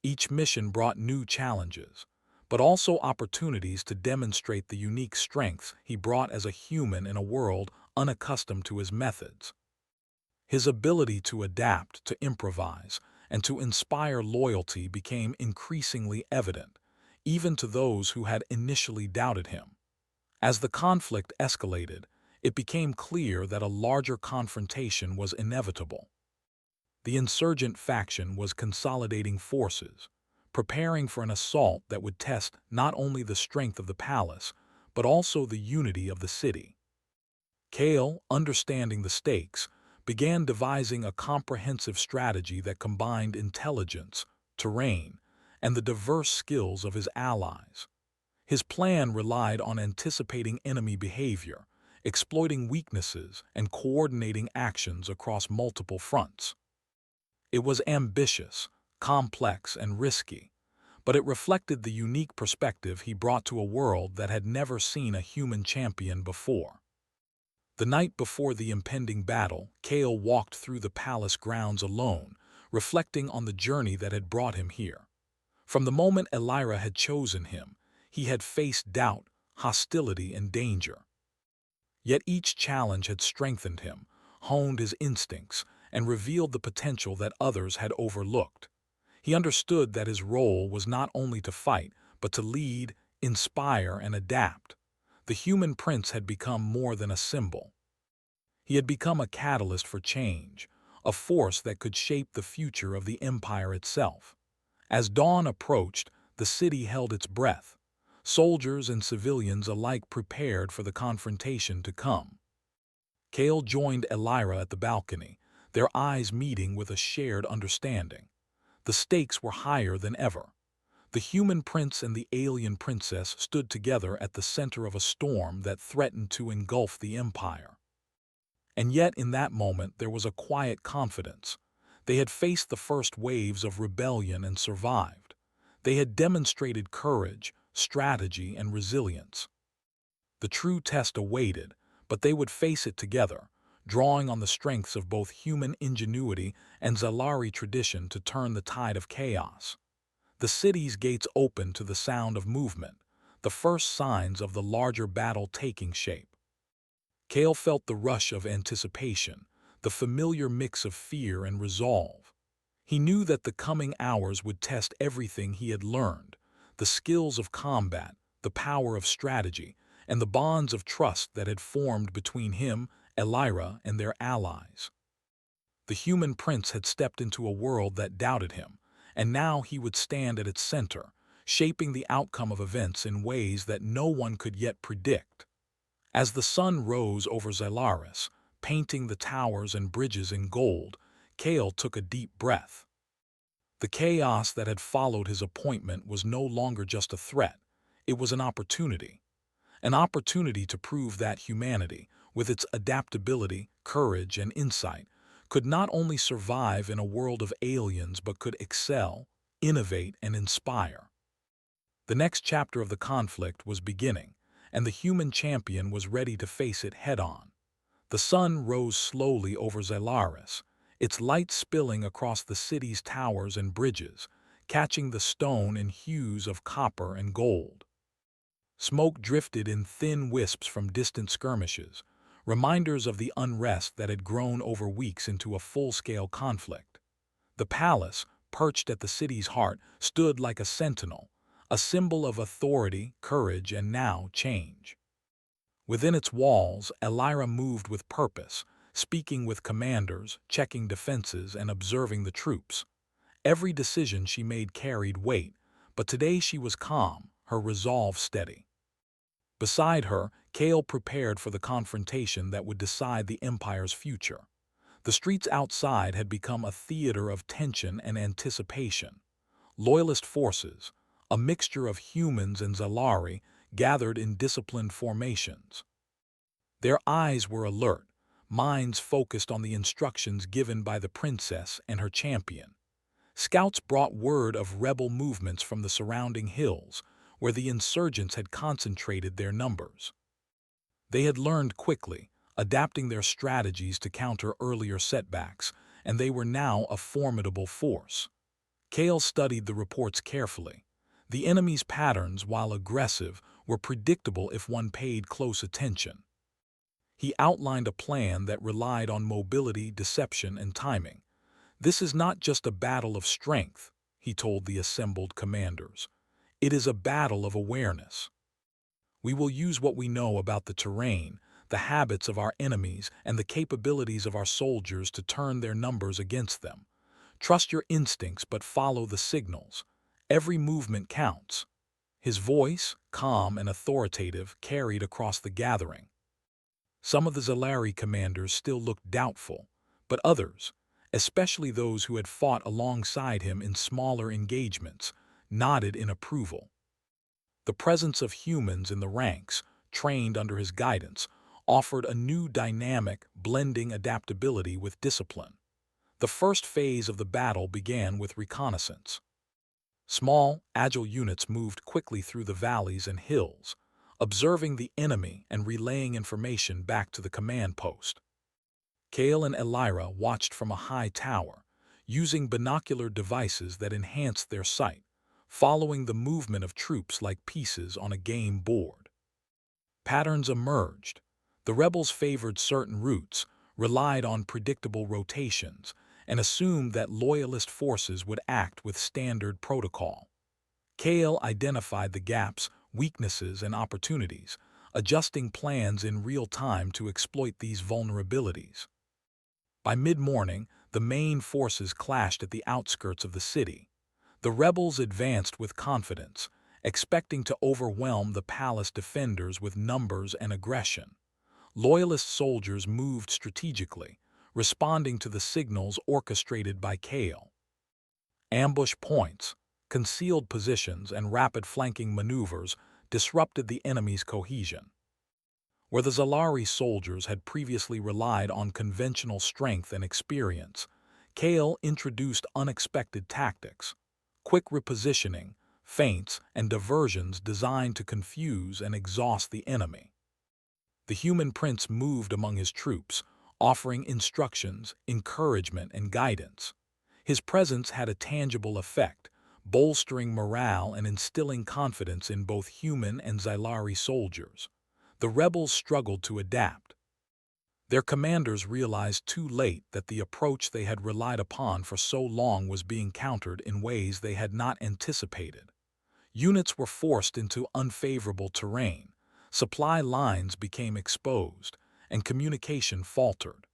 Each mission brought new challenges, but also opportunities to demonstrate the unique strengths he brought as a human in a world unaccustomed to his methods. His ability to adapt, to improvise, and to inspire loyalty became increasingly evident, even to those who had initially doubted him. As the conflict escalated, it became clear that a larger confrontation was inevitable. The insurgent faction was consolidating forces, preparing for an assault that would test not only the strength of the palace, but also the unity of the city. Kale, understanding the stakes, began devising a comprehensive strategy that combined intelligence, terrain, and the diverse skills of his allies. His plan relied on anticipating enemy behavior, exploiting weaknesses, and coordinating actions across multiple fronts. It was ambitious, complex, and risky, but it reflected the unique perspective he brought to a world that had never seen a human champion before. The night before the impending battle, Kale walked through the palace grounds alone, reflecting on the journey that had brought him here. From the moment Elira had chosen him, he had faced doubt, hostility, and danger. Yet each challenge had strengthened him, honed his instincts, and revealed the potential that others had overlooked. He understood that his role was not only to fight, but to lead, inspire, and adapt. The human prince had become more than a symbol. He had become a catalyst for change, a force that could shape the future of the empire itself. As dawn approached, the city held its breath. Soldiers and civilians alike prepared for the confrontation to come. Kale joined Elira at the balcony, their eyes meeting with a shared understanding. The stakes were higher than ever. The human prince and the alien princess stood together at the center of a storm that threatened to engulf the empire. And yet in that moment there was a quiet confidence. They had faced the first waves of rebellion and survived. They had demonstrated courage, strategy, and resilience. The true test awaited, but they would face it together, drawing on the strengths of both human ingenuity and Zalari tradition to turn the tide of chaos. The city's gates opened to the sound of movement, the first signs of the larger battle taking shape. Kale felt the rush of anticipation, the familiar mix of fear and resolve. He knew that the coming hours would test everything he had learned, the skills of combat, the power of strategy, and the bonds of trust that had formed between him, Elira, and their allies. The human prince had stepped into a world that doubted him, and now he would stand at its center, shaping the outcome of events in ways that no one could yet predict. As the sun rose over Xylaris, painting the towers and bridges in gold, Kale took a deep breath. The chaos that had followed his appointment was no longer just a threat, it was an opportunity. An opportunity to prove that humanity, with its adaptability, courage, and insight, could not only survive in a world of aliens but could excel, innovate, and inspire. The next chapter of the conflict was beginning, and the human champion was ready to face it head-on. The sun rose slowly over Xylaris, its light spilling across the city's towers and bridges, catching the stone in hues of copper and gold. Smoke drifted in thin wisps from distant skirmishes, reminders of the unrest that had grown over weeks into a full-scale conflict. The palace, perched at the city's heart, stood like a sentinel, a symbol of authority, courage, and now change. Within its walls, Elira moved with purpose, speaking with commanders, checking defenses, and observing the troops. Every decision she made carried weight, but today she was calm, her resolve steady. Beside her, Kale prepared for the confrontation that would decide the Empire's future. The streets outside had become a theater of tension and anticipation. Loyalist forces, a mixture of humans and Xalari, gathered in disciplined formations. Their eyes were alert, minds focused on the instructions given by the princess and her champion. Scouts brought word of rebel movements from the surrounding hills, where the insurgents had concentrated their numbers. They had learned quickly, adapting their strategies to counter earlier setbacks, and they were now a formidable force. Kale studied the reports carefully. The enemy's patterns, while aggressive, were predictable if one paid close attention. He outlined a plan that relied on mobility, deception, and timing. "This is not just a battle of strength," he told the assembled commanders. "It is a battle of awareness. We will use what we know about the terrain, the habits of our enemies, and the capabilities of our soldiers to turn their numbers against them. Trust your instincts but follow the signals. Every movement counts." His voice, calm and authoritative, carried across the gathering. Some of the Xalari commanders still looked doubtful, but others, especially those who had fought alongside him in smaller engagements, nodded in approval. The presence of humans in the ranks, trained under his guidance, offered a new dynamic, blending adaptability with discipline. The first phase of the battle began with reconnaissance. Small, agile units moved quickly through the valleys and hills, observing the enemy and relaying information back to the command post. Kale and Elira watched from a high tower, using binocular devices that enhanced their sight, following the movement of troops like pieces on a game board. Patterns emerged. The rebels favored certain routes, relied on predictable rotations, and assumed that loyalist forces would act with standard protocol. Kale identified the gaps, weaknesses, and opportunities, adjusting plans in real time to exploit these vulnerabilities. By mid-morning, the main forces clashed at the outskirts of the city. The rebels advanced with confidence, expecting to overwhelm the palace defenders with numbers and aggression. Loyalist soldiers moved strategically, responding to the signals orchestrated by Kale. Ambush points, concealed positions, and rapid flanking maneuvers disrupted the enemy's cohesion. Where the Xalari soldiers had previously relied on conventional strength and experience, Kale introduced unexpected tactics, quick repositioning, feints, and diversions designed to confuse and exhaust the enemy. The human prince moved among his troops, offering instructions, encouragement, and guidance. His presence had a tangible effect, bolstering morale and instilling confidence in both human and Xalari soldiers. The rebels struggled to adapt. Their commanders realized too late that the approach they had relied upon for so long was being countered in ways they had not anticipated. Units were forced into unfavorable terrain, supply lines became exposed, and communication faltered.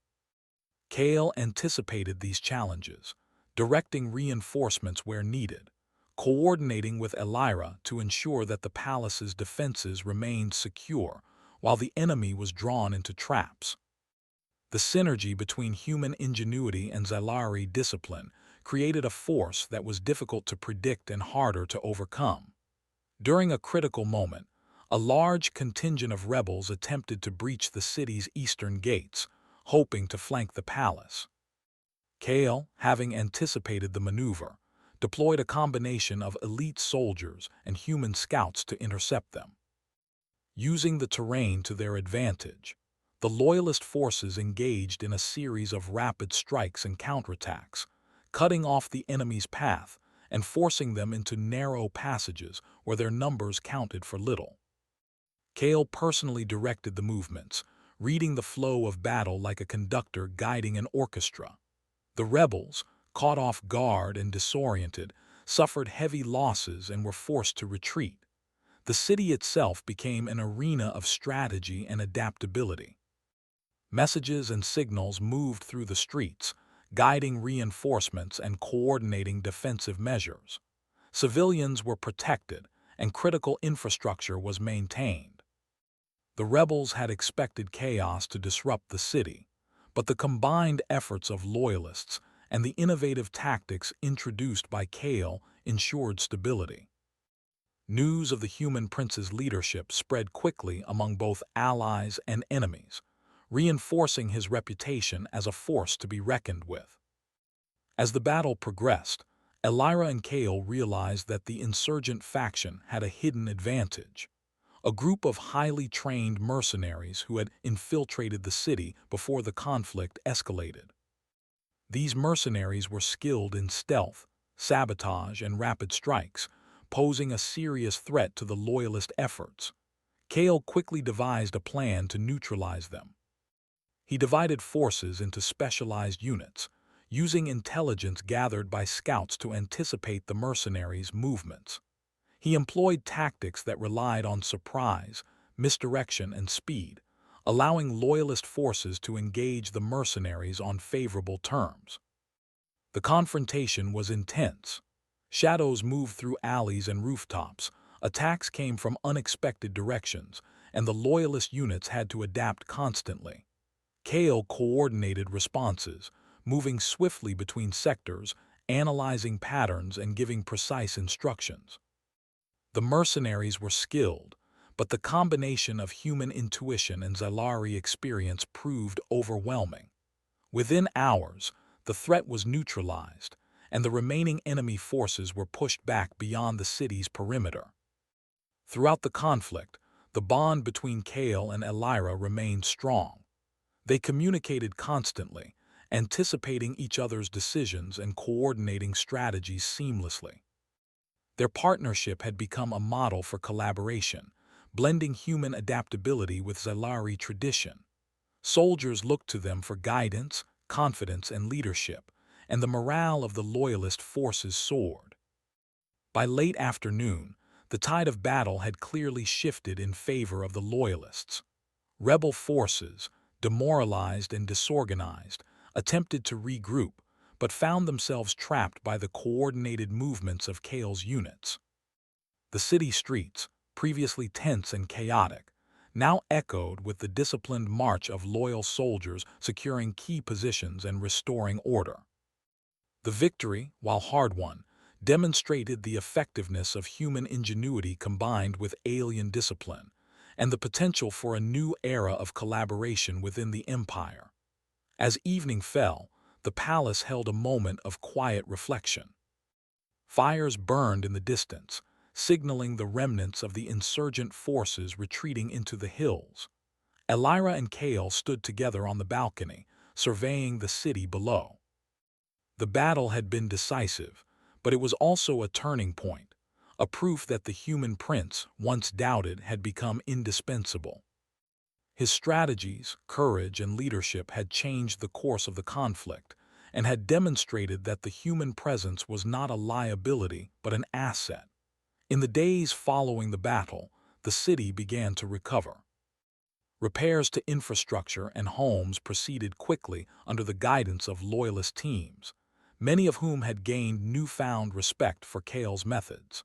Kale anticipated these challenges, directing reinforcements where needed, coordinating with Elira to ensure that the palace's defenses remained secure while the enemy was drawn into traps. The synergy between human ingenuity and Xylari discipline created a force that was difficult to predict and harder to overcome. During a critical moment, a large contingent of rebels attempted to breach the city's eastern gates, hoping to flank the palace. Kale, having anticipated the maneuver, deployed a combination of elite soldiers and human scouts to intercept them. Using the terrain to their advantage, the Loyalist forces engaged in a series of rapid strikes and counterattacks, cutting off the enemy's path and forcing them into narrow passages where their numbers counted for little. Kale personally directed the movements, reading the flow of battle like a conductor guiding an orchestra. The rebels, caught off guard and disoriented, suffered heavy losses and were forced to retreat. The city itself became an arena of strategy and adaptability. Messages and signals moved through the streets, guiding reinforcements and coordinating defensive measures. Civilians were protected, and critical infrastructure was maintained. The rebels had expected chaos to disrupt the city, but the combined efforts of loyalists and the innovative tactics introduced by Kale ensured stability. News of the human prince's leadership spread quickly among both allies and enemies, reinforcing his reputation as a force to be reckoned with. As the battle progressed, Elira and Kale realized that the insurgent faction had a hidden advantage. A group of highly trained mercenaries who had infiltrated the city before the conflict escalated. These mercenaries were skilled in stealth, sabotage, and rapid strikes, posing a serious threat to the Loyalist efforts. Kale quickly devised a plan to neutralize them. He divided forces into specialized units, using intelligence gathered by scouts to anticipate the mercenaries' movements. He employed tactics that relied on surprise, misdirection, and speed, allowing Loyalist forces to engage the mercenaries on favorable terms. The confrontation was intense. Shadows moved through alleys and rooftops, attacks came from unexpected directions, and the Loyalist units had to adapt constantly. Kale coordinated responses, moving swiftly between sectors, analyzing patterns and giving precise instructions. The mercenaries were skilled, but the combination of human intuition and Xylari experience proved overwhelming. Within hours, the threat was neutralized, and the remaining enemy forces were pushed back beyond the city's perimeter. Throughout the conflict, the bond between Kale and Elira remained strong. They communicated constantly, anticipating each other's decisions and coordinating strategies seamlessly. Their partnership had become a model for collaboration, blending human adaptability with Xylari tradition. Soldiers looked to them for guidance, confidence, and leadership, and the morale of the Loyalist forces soared. By late afternoon, the tide of battle had clearly shifted in favor of the Loyalists. Rebel forces, demoralized and disorganized, attempted to regroup, but found themselves trapped by the coordinated movements of Kale's units. The city streets, previously tense and chaotic, now echoed with the disciplined march of loyal soldiers securing key positions and restoring order. The victory, while hard-won, demonstrated the effectiveness of human ingenuity combined with alien discipline, and the potential for a new era of collaboration within the empire. As evening fell, the palace held a moment of quiet reflection. Fires burned in the distance, signaling the remnants of the insurgent forces retreating into the hills. Elira and Kale stood together on the balcony, surveying the city below. The battle had been decisive, but it was also a turning point, a proof that the human prince, once doubted, had become indispensable. His strategies, courage, and leadership had changed the course of the conflict and had demonstrated that the human presence was not a liability but an asset. In the days following the battle, the city began to recover. Repairs to infrastructure and homes proceeded quickly under the guidance of loyalist teams, many of whom had gained newfound respect for Kale's methods.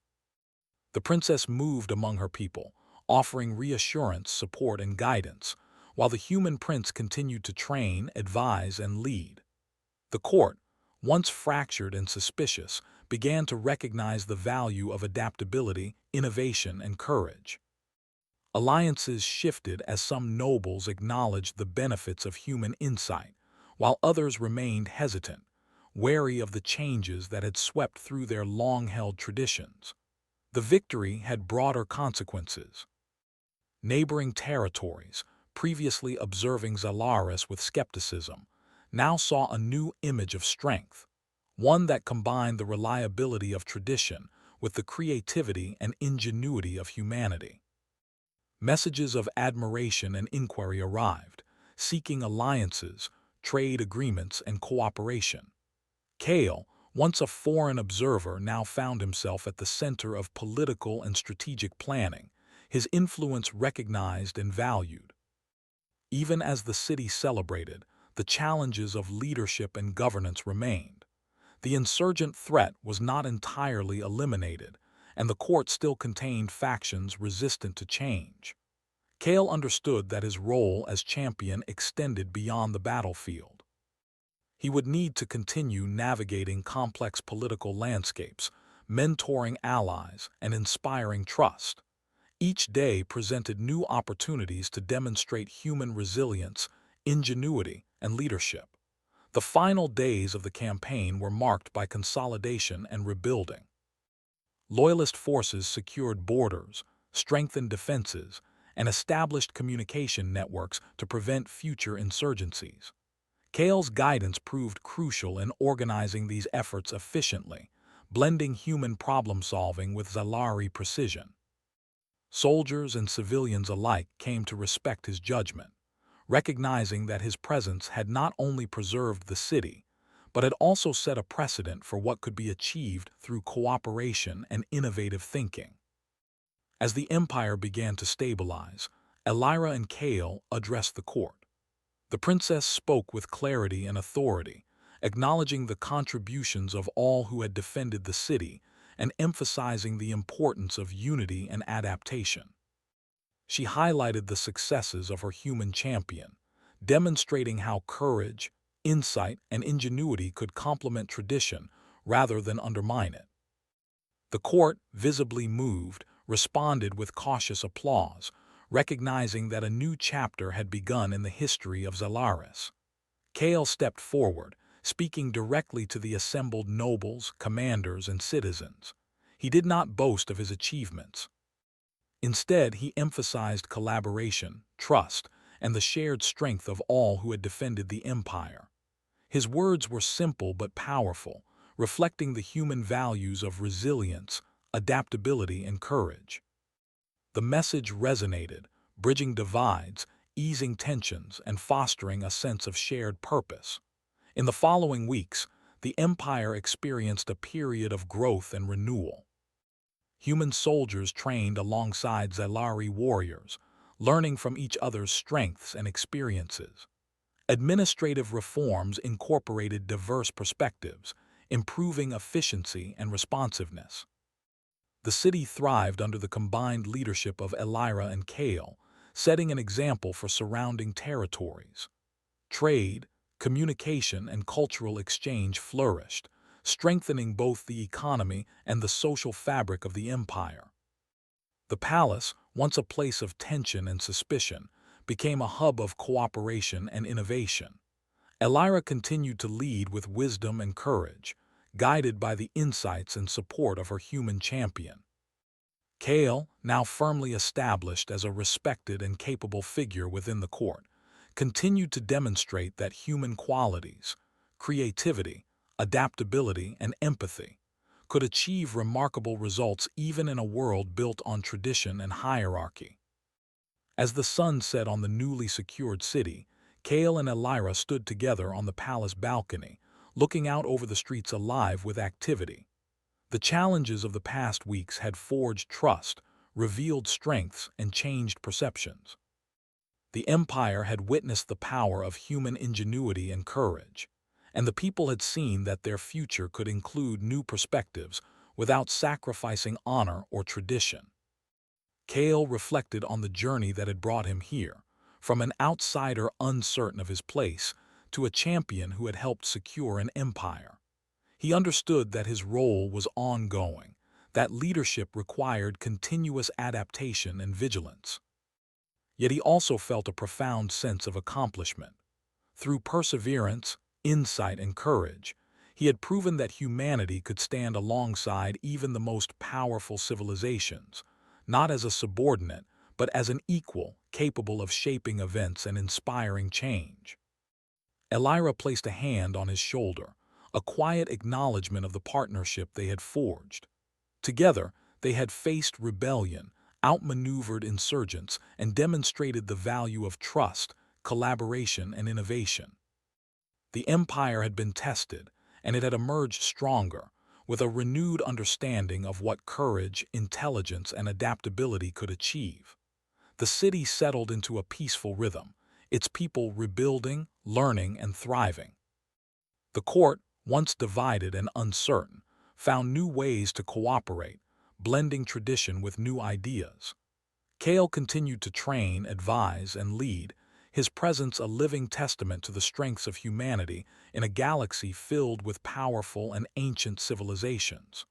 The princess moved among her people, offering reassurance, support, and guidance, while the human prince continued to train, advise, and lead. The court, once fractured and suspicious, began to recognize the value of adaptability, innovation, and courage. Alliances shifted as some nobles acknowledged the benefits of human insight, while others remained hesitant, wary of the changes that had swept through their long-held traditions. The victory had broader consequences. Neighboring territories, previously observing Zalaris with skepticism, now saw a new image of strength, one that combined the reliability of tradition with the creativity and ingenuity of humanity. Messages of admiration and inquiry arrived, seeking alliances, trade agreements, and cooperation. Kale, once a foreign observer, now found himself at the center of political and strategic planning, his influence recognized and valued. Even as the city celebrated, the challenges of leadership and governance remained. The insurgent threat was not entirely eliminated, and the court still contained factions resistant to change. Kale understood that his role as champion extended beyond the battlefield. He would need to continue navigating complex political landscapes, mentoring allies, and inspiring trust. Each day presented new opportunities to demonstrate human resilience, ingenuity, and leadership. The final days of the campaign were marked by consolidation and rebuilding. Loyalist forces secured borders, strengthened defenses, and established communication networks to prevent future insurgencies. Kale's guidance proved crucial in organizing these efforts efficiently, blending human problem-solving with Zalari precision. Soldiers and civilians alike came to respect his judgment, recognizing that his presence had not only preserved the city, but had also set a precedent for what could be achieved through cooperation and innovative thinking. As the empire began to stabilize, Elira and Kale addressed the court. The princess spoke with clarity and authority, acknowledging the contributions of all who had defended the city and emphasizing the importance of unity and adaptation. She highlighted the successes of her human champion, demonstrating how courage, insight, and ingenuity could complement tradition rather than undermine it. The court, visibly moved, responded with cautious applause, recognizing that a new chapter had begun in the history of Zalaris. Kale stepped forward, speaking directly to the assembled nobles, commanders, and citizens. He did not boast of his achievements. Instead, he emphasized collaboration, trust, and the shared strength of all who had defended the empire. His words were simple but powerful, reflecting the human values of resilience, adaptability, and courage. The message resonated, bridging divides, easing tensions, and fostering a sense of shared purpose. In the following weeks, the empire experienced a period of growth and renewal. Human soldiers trained alongside Zalari warriors, learning from each other's strengths and experiences. Administrative reforms incorporated diverse perspectives, improving efficiency and responsiveness. The city thrived under the combined leadership of Elira and Kale, setting an example for surrounding territories. Trade, communication, and cultural exchange flourished, strengthening both the economy and the social fabric of the empire. The palace, once a place of tension and suspicion, became a hub of cooperation and innovation. Elira continued to lead with wisdom and courage, guided by the insights and support of her human champion. Kale, now firmly established as a respected and capable figure within the court, continued to demonstrate that human qualities, creativity, adaptability, and empathy could achieve remarkable results even in a world built on tradition and hierarchy. As the sun set on the newly secured city, Kale and Elira stood together on the palace balcony, looking out over the streets alive with activity. The challenges of the past weeks had forged trust, revealed strengths and changed perceptions. The empire had witnessed the power of human ingenuity and courage, and the people had seen that their future could include new perspectives without sacrificing honor or tradition. Kale reflected on the journey that had brought him here, from an outsider uncertain of his place to a champion who had helped secure an empire. He understood that his role was ongoing, that leadership required continuous adaptation and vigilance. Yet he also felt a profound sense of accomplishment. Through perseverance, insight, and courage, he had proven that humanity could stand alongside even the most powerful civilizations, not as a subordinate, but as an equal, capable of shaping events and inspiring change. Elira placed a hand on his shoulder, a quiet acknowledgement of the partnership they had forged. Together, they had faced rebellion, outmaneuvered insurgents, and demonstrated the value of trust, collaboration, and innovation. The empire had been tested, and it had emerged stronger, with a renewed understanding of what courage, intelligence, and adaptability could achieve. The city settled into a peaceful rhythm, its people rebuilding, learning, and thriving. The court, once divided and uncertain, found new ways to cooperate, blending tradition with new ideas. Kale continued to train, advise, and lead, his presence a living testament to the strengths of humanity in a galaxy filled with powerful and ancient civilizations.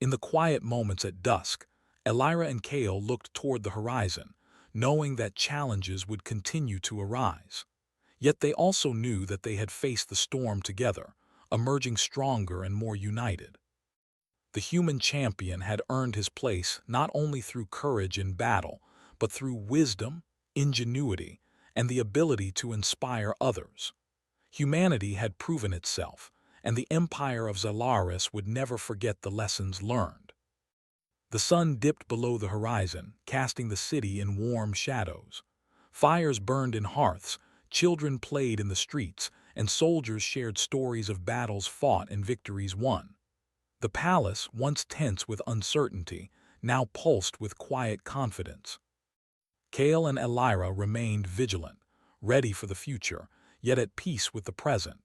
In the quiet moments at dusk, Elira and Kale looked toward the horizon, knowing that challenges would continue to arise. Yet they also knew that they had faced the storm together, emerging stronger and more united. The human champion had earned his place not only through courage in battle, but through wisdom, ingenuity, and the ability to inspire others. Humanity had proven itself, and the empire of Zalaris would never forget the lessons learned. The sun dipped below the horizon, casting the city in warm shadows. Fires burned in hearths, children played in the streets, and soldiers shared stories of battles fought and victories won. The palace, once tense with uncertainty, now pulsed with quiet confidence. Kale and Elira remained vigilant, ready for the future, yet at peace with the present.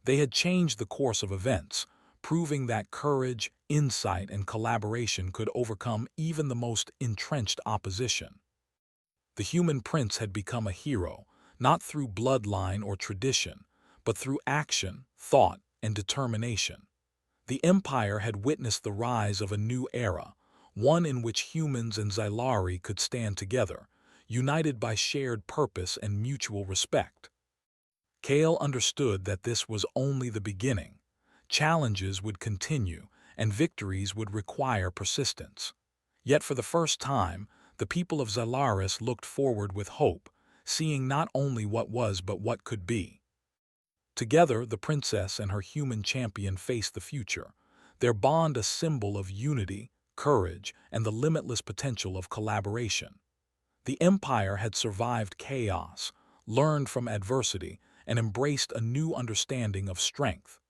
They had changed the course of events, proving that courage, insight, and collaboration could overcome even the most entrenched opposition. The human prince had become a hero, not through bloodline or tradition, but through action, thought, and determination. The empire had witnessed the rise of a new era, one in which humans and Xylari could stand together, united by shared purpose and mutual respect. Kale understood that this was only the beginning. Challenges would continue, and victories would require persistence. Yet for the first time, the people of Xylaris looked forward with hope, seeing not only what was but what could be. Together, the princess and her human champion faced the future, their bond a symbol of unity, courage, and the limitless potential of collaboration. The empire had survived chaos, learned from adversity, and embraced a new understanding of strength.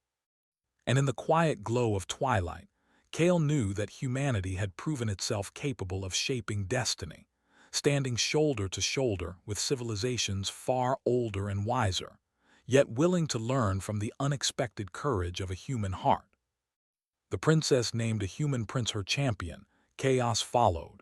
And in the quiet glow of twilight, Kale knew that humanity had proven itself capable of shaping destiny, standing shoulder to shoulder with civilizations far older and wiser, yet willing to learn from the unexpected courage of a human heart. The princess named a human prince her champion. Chaos followed,